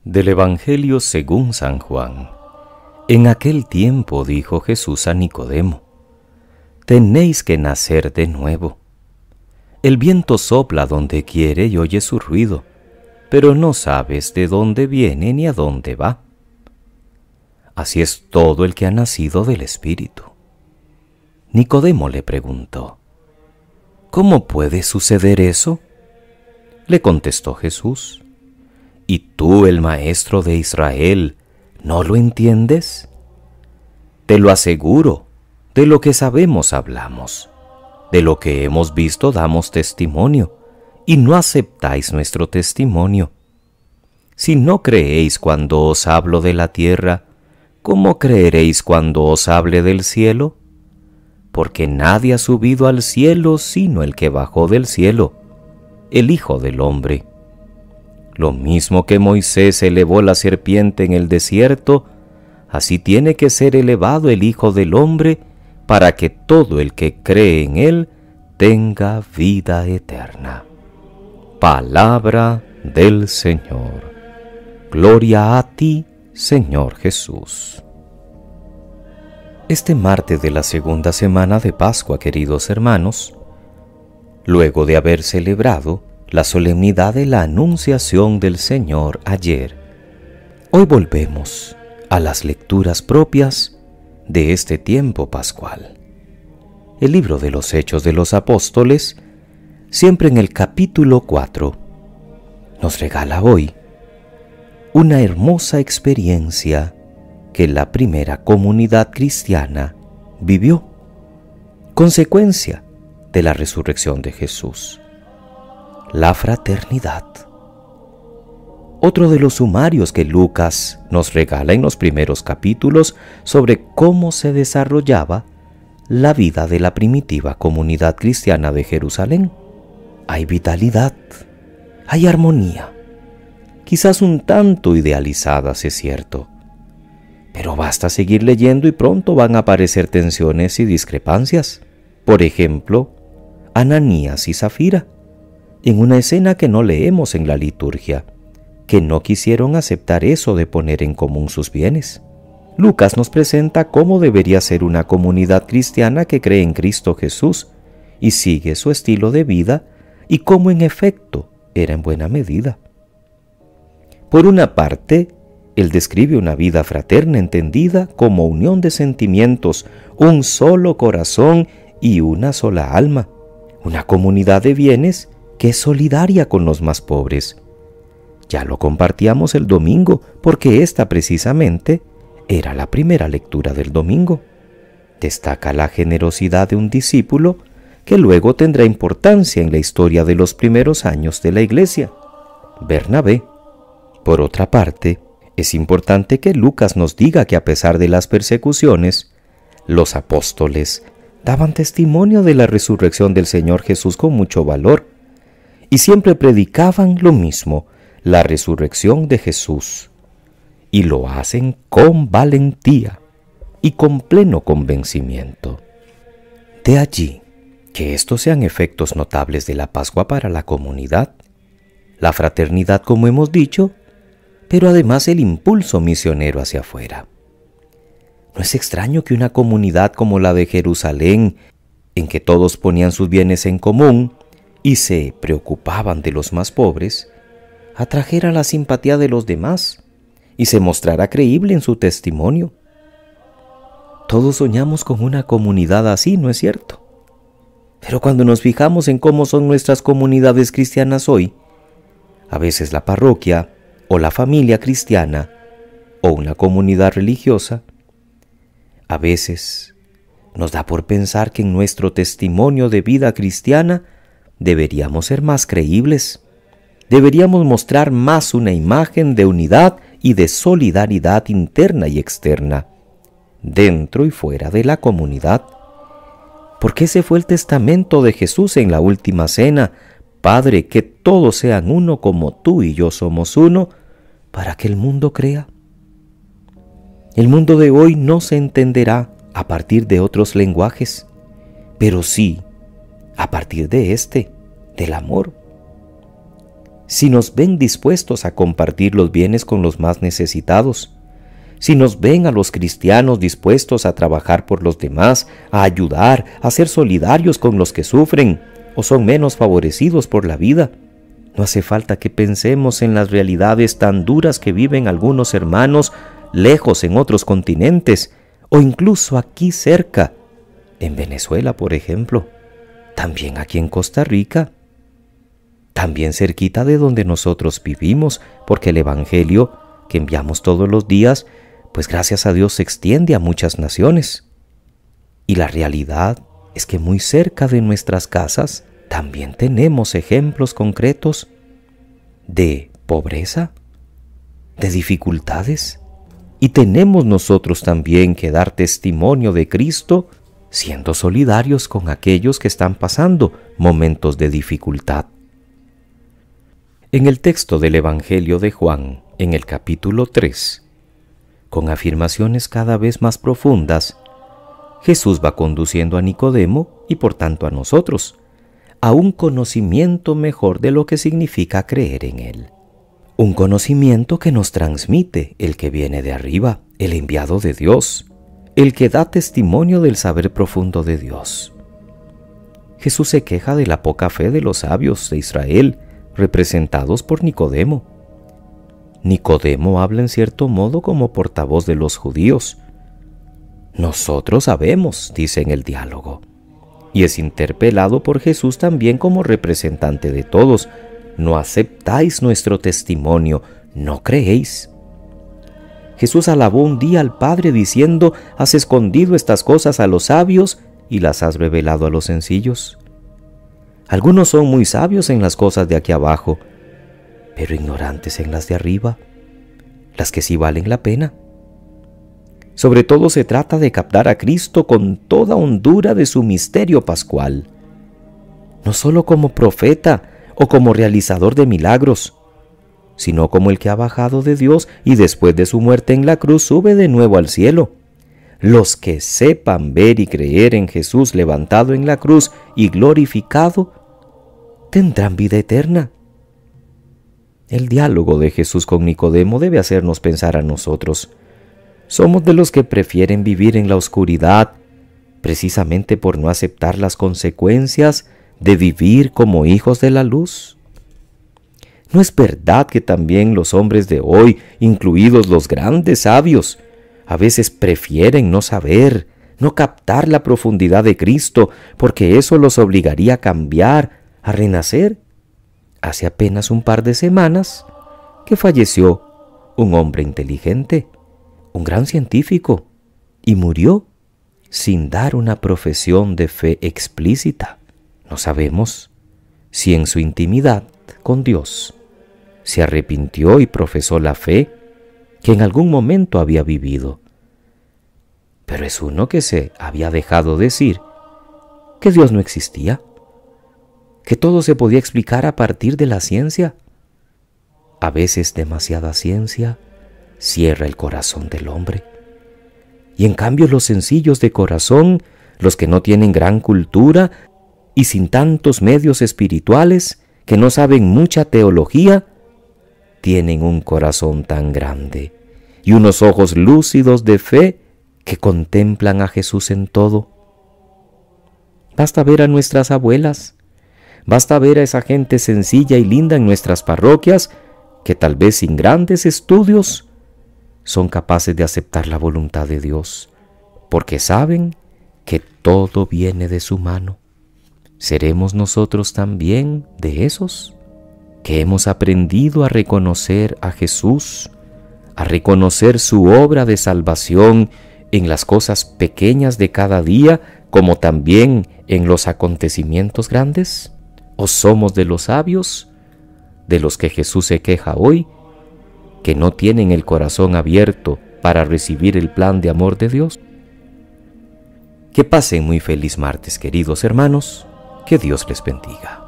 Del Evangelio según San Juan. En aquel tiempo dijo Jesús a Nicodemo: Tenéis que nacer de nuevo. El viento sopla donde quiere y oye su ruido, pero no sabes de dónde viene ni a dónde va. Así es todo el que ha nacido del Espíritu. Nicodemo le preguntó: ¿Cómo puede suceder eso? Le contestó Jesús: ¿Y tú, el maestro de Israel, no lo entiendes? Te lo aseguro, de lo que sabemos hablamos, de lo que hemos visto damos testimonio, y no aceptáis nuestro testimonio. Si no creéis cuando os hablo de la tierra, ¿cómo creeréis cuando os hable del cielo? Porque nadie ha subido al cielo sino el que bajó del cielo, el Hijo del Hombre. Lo mismo que Moisés elevó la serpiente en el desierto, así tiene que ser elevado el Hijo del Hombre, para que todo el que cree en él tenga vida eterna. Palabra del Señor. Gloria a ti, Señor Jesús. Este martes de la segunda semana de Pascua, queridos hermanos, luego de haber celebrado la solemnidad de la Anunciación del Señor ayer, hoy volvemos a las lecturas propias de este tiempo pascual. El libro de los Hechos de los Apóstoles, siempre en el capítulo 4, nos regala hoy una hermosa experiencia que la primera comunidad cristiana vivió, consecuencia de la resurrección de Jesús: la fraternidad. Otro de los sumarios que Lucas nos regala en los primeros capítulos sobre cómo se desarrollaba la vida de la primitiva comunidad cristiana de Jerusalén. Hay vitalidad, hay armonía, quizás un tanto idealizadas, es cierto, pero basta seguir leyendo y pronto van a aparecer tensiones y discrepancias. Por ejemplo, Ananías y Zafira, en una escena que no leemos en la liturgia, que no quisieron aceptar eso de poner en común sus bienes. Lucas nos presenta cómo debería ser una comunidad cristiana que cree en Cristo Jesús y sigue su estilo de vida, y cómo en efecto era en buena medida. Por una parte, él describe una vida fraterna entendida como unión de sentimientos, un solo corazón y una sola alma, una comunidad de bienes que es solidaria con los más pobres. Ya lo compartíamos el domingo, porque esta precisamente era la primera lectura del domingo. Destaca la generosidad de un discípulo que luego tendrá importancia en la historia de los primeros años de la Iglesia: Bernabé. Por otra parte, es importante que Lucas nos diga que a pesar de las persecuciones, los apóstoles daban testimonio de la resurrección del Señor Jesús con mucho valor, y siempre predicaban lo mismo: la resurrección de Jesús, y lo hacen con valentía y con pleno convencimiento. De allí que estos sean efectos notables de la Pascua para la comunidad: la fraternidad, como hemos dicho, pero además el impulso misionero hacia afuera. No es extraño que una comunidad como la de Jerusalén, en que todos ponían sus bienes en común y se preocupaban de los más pobres, atrajera la simpatía de los demás y se mostrara creíble en su testimonio. Todos soñamos con una comunidad así, ¿no es cierto? Pero cuando nos fijamos en cómo son nuestras comunidades cristianas hoy, a veces la parroquia o la familia cristiana o una comunidad religiosa, a veces nos da por pensar que en nuestro testimonio de vida cristiana deberíamos ser más creíbles. Deberíamos mostrar más una imagen de unidad y de solidaridad interna y externa, dentro y fuera de la comunidad. Porque ese fue el testamento de Jesús en la última cena: Padre, que todos sean uno como tú y yo somos uno, para que el mundo crea. El mundo de hoy no se entenderá a partir de otros lenguajes, pero sí a partir de del amor. si nos ven dispuestos a compartir los bienes con los más necesitados, si nos ven a los cristianos dispuestos a trabajar por los demás, a ayudar, a ser solidarios con los que sufren o son menos favorecidos por la vida, no hace falta que pensemos en las realidades tan duras que viven algunos hermanos lejos en otros continentes o incluso aquí cerca, en Venezuela, por ejemplo, también aquí en Costa Rica, también cerquita de donde nosotros vivimos, porque el Evangelio que enviamos todos los días, pues gracias a Dios se extiende a muchas naciones. Y la realidad es que muy cerca de nuestras casas también tenemos ejemplos concretos de pobreza, de dificultades, y tenemos nosotros también que dar testimonio de Cristo siendo solidarios con aquellos que están pasando momentos de dificultad. En el texto del Evangelio de Juan, en el capítulo 3, con afirmaciones cada vez más profundas, Jesús va conduciendo a Nicodemo y por tanto a nosotros a un conocimiento mejor de lo que significa creer en Él. Un conocimiento que nos transmite el que viene de arriba, el enviado de Dios, el que da testimonio del saber profundo de Dios. Jesús se queja de la poca fe de los sabios de Israel, representados por Nicodemo. Nicodemo habla en cierto modo como portavoz de los judíos. Nosotros sabemos, dice en el diálogo, y es interpelado por Jesús también como representante de todos. No aceptáis nuestro testimonio, no creéis. Jesús alabó un día al Padre diciendo: has escondido estas cosas a los sabios y las has revelado a los sencillos. Algunos son muy sabios en las cosas de aquí abajo, pero ignorantes en las de arriba, las que sí valen la pena. Sobre todo se trata de captar a Cristo con toda hondura de su misterio pascual, no solo como profeta o como realizador de milagros, sino como el que ha bajado de Dios y después de su muerte en la cruz sube de nuevo al cielo. Los que sepan ver y creer en Jesús levantado en la cruz y glorificado, tendrán vida eterna. El diálogo de Jesús con Nicodemo debe hacernos pensar a nosotros. ¿Somos de los que prefieren vivir en la oscuridad precisamente por no aceptar las consecuencias de vivir como hijos de la luz? ¿No es verdad que también los hombres de hoy, incluidos los grandes sabios, a veces prefieren no saber, no captar la profundidad de Cristo, porque eso los obligaría a cambiar, a renacer? Hace apenas un par de semanas que falleció un hombre inteligente, un gran científico, y murió sin dar una profesión de fe explícita. No sabemos si en su intimidad con Dios se arrepintió y profesó la fe que en algún momento había vivido. Pero es uno que se había dejado decir que Dios no existía, que todo se podía explicar a partir de la ciencia. A veces demasiada ciencia cierra el corazón del hombre. Y en cambio los sencillos de corazón, los que no tienen gran cultura y sin tantos medios espirituales, que no saben mucha teología, tienen un corazón tan grande y unos ojos lúcidos de fe que contemplan a Jesús en todo. Basta ver a nuestras abuelas, basta ver a esa gente sencilla y linda en nuestras parroquias que tal vez sin grandes estudios son capaces de aceptar la voluntad de Dios, porque saben que todo viene de su mano. ¿Seremos nosotros también de esos que hemos aprendido a reconocer a Jesús, a reconocer su obra de salvación en las cosas pequeñas de cada día, como también en los acontecimientos grandes? ¿O somos de los sabios, de los que Jesús se queja hoy, que no tienen el corazón abierto para recibir el plan de amor de Dios? Que pasen muy feliz martes, queridos hermanos. Que Dios les bendiga.